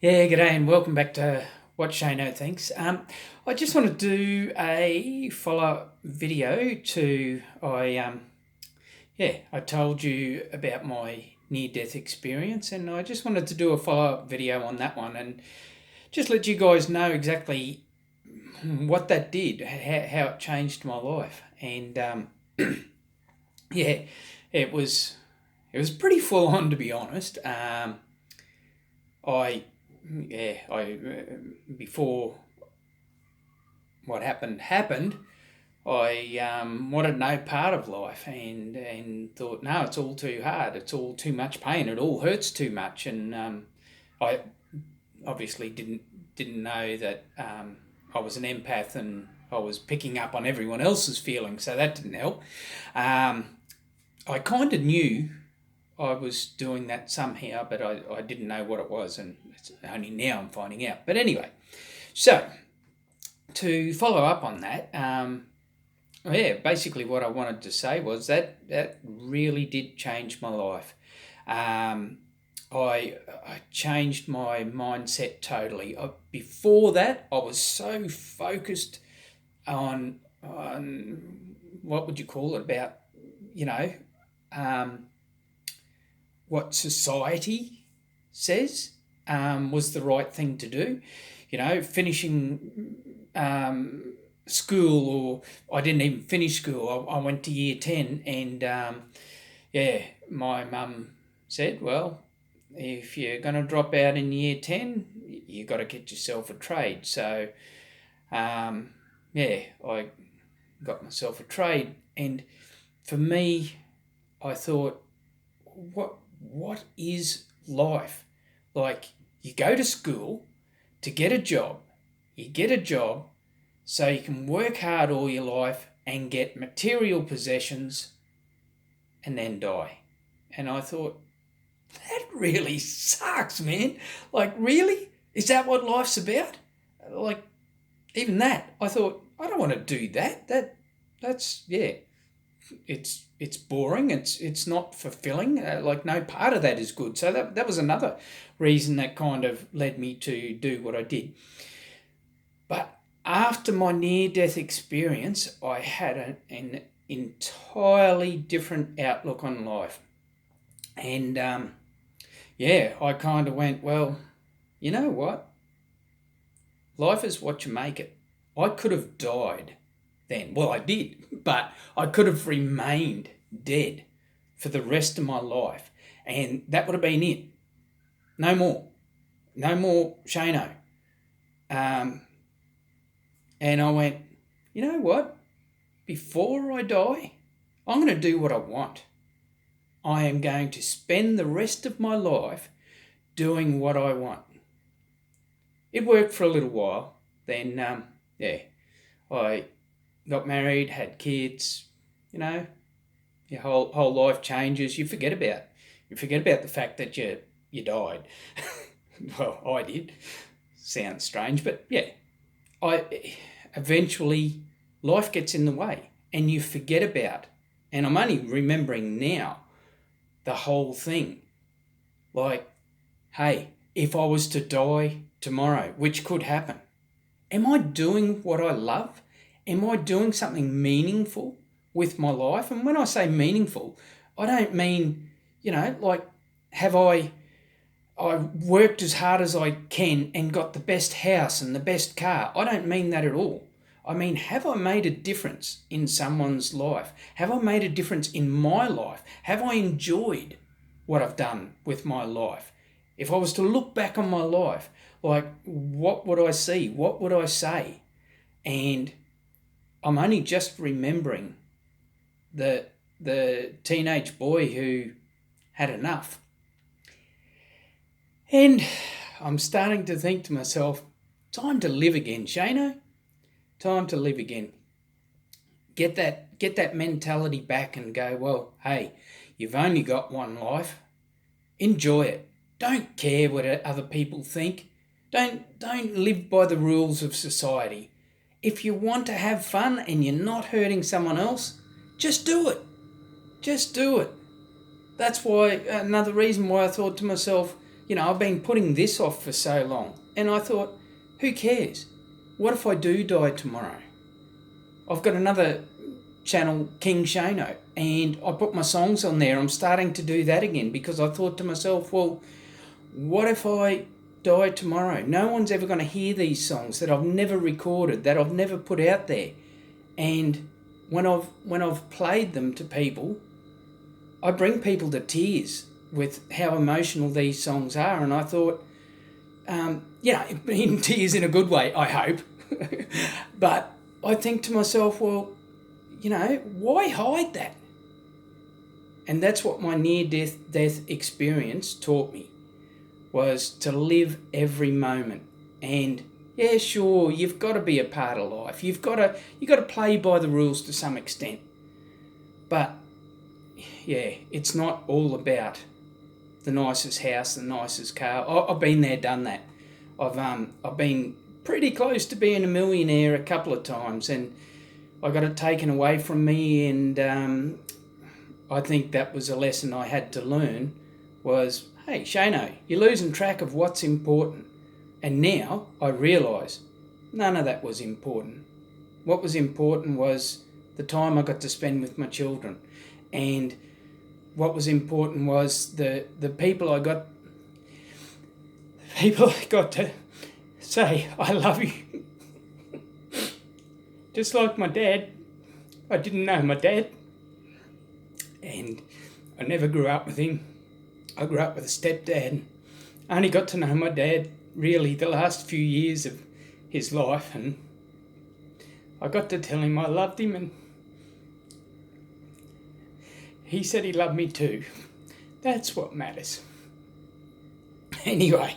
Yeah, g'day and welcome back to What Shano Thinks. I just want to do a follow-up video to I told you about my near-death experience, and I just wanted to do a follow-up video on that one and just let you guys know exactly what that did, how it changed my life, and yeah, it was pretty full on, to be honest. I before what happened, I wanted no part of life and thought, no, it's all too hard, it's all too much pain, it all hurts too much, and I obviously didn't know that I was an empath and I was picking up on everyone else's feelings, so that didn't help. I kind of knew I was doing that somehow, but I didn't know what it was, and it's only now I'm finding out. But anyway, so to follow up on that, basically what I wanted to say was that really did change my life. I changed my mindset totally. Before that, I was so focused on what would you call it, about, what society says was the right thing to do. Finishing school, or I didn't even finish school. I went to year 10, and my mum said, well, if you're going to drop out in year 10, you got to get yourself a trade. So, I got myself a trade. And for me, I thought, what is life? Like, you go to school to get a job. You get a job so you can work hard all your life and get material possessions and then die. And I thought, that really sucks, man. Like, really? Is that what life's about? Like, even that, I thought, I don't want to do that. That's it's boring. It's not fulfilling. Like, no part of that is good. So that was another reason that kind of led me to do what I did. But after my near-death experience, I had an entirely different outlook on life. And I kind of went, well, you know what? Life is what you make it. I could have died then. Well, I did, but I could have remained dead for the rest of my life, and that would have been it. No more Shano. And I went, you know what? Before I die, I'm going to do what I want. I am going to spend the rest of my life doing what I want. It worked for a little while. Then, I got married, had kids. Your whole life changes. You forget about the fact that you died. Well, I did. Sounds strange, but yeah. Eventually life gets in the way and you forget about. And I'm only remembering now the whole thing. Like, hey, if I was to die tomorrow, which could happen, am I doing what I love? Am I doing something meaningful with my life? And when I say meaningful, I don't mean, like, have I worked as hard as I can and got the best house and the best car. I don't mean that at all. I mean, have I made a difference in someone's life? Have I made a difference in my life? Have I enjoyed what I've done with my life? If I was to look back on my life, like, what would I see? What would I say? And I'm only just remembering the teenage boy who had enough. And I'm starting to think to myself, time to live again, Shano. Time to live again. Get that mentality back and go, well, hey, you've only got one life. Enjoy it. Don't care what other people think. Don't live by the rules of society. If you want to have fun and you're not hurting someone else, just do it. Just do it. That's why, another reason why I thought to myself, I've been putting this off for so long. And I thought, who cares? What if I do die tomorrow? I've got another channel, King Shano, and I put my songs on there. I'm starting to do that again because I thought to myself, well, what if I die tomorrow? No one's ever going to hear these songs that I've never recorded, that I've never put out there. And when I've played them to people, I bring people to tears with how emotional these songs are. And I thought, in tears in a good way, I hope. But I think to myself, well, why hide that? And that's what my near-death experience taught me, was to live every moment. And yeah, sure, you've got to be a part of life. You've got to play by the rules to some extent. But yeah, it's not all about the nicest house, the nicest car. I've been there, done that. I've been pretty close to being a millionaire a couple of times, and I got it taken away from me. And I think that was a lesson I had to learn. Was, hey, Shano, you're losing track of what's important. And now I realise none of that was important. What was important was the time I got to spend with my children. And what was important was the people I got to say, I love you. Just like my dad. I didn't know my dad. And I never grew up with him. I grew up with a stepdad. I only got to know my dad really the last few years of his life, and I got to tell him I loved him, and he said he loved me too. That's what matters. Anyway,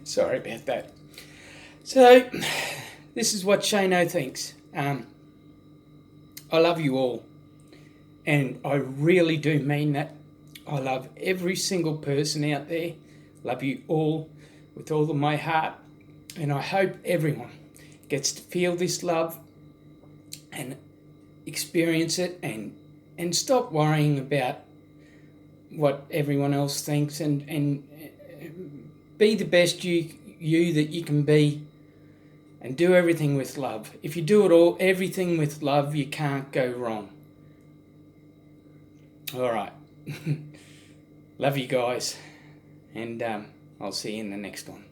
sorry about that. So, this is what Shano thinks. I love you all, and I really do mean that. I love every single person out there. Love you all with all of my heart, and I hope everyone gets to feel this love and experience it, and stop worrying about what everyone else thinks, and be the best you that you can be, and do everything with love. If you do everything with love, you can't go wrong. All right. Love you guys, and I'll see you in the next one.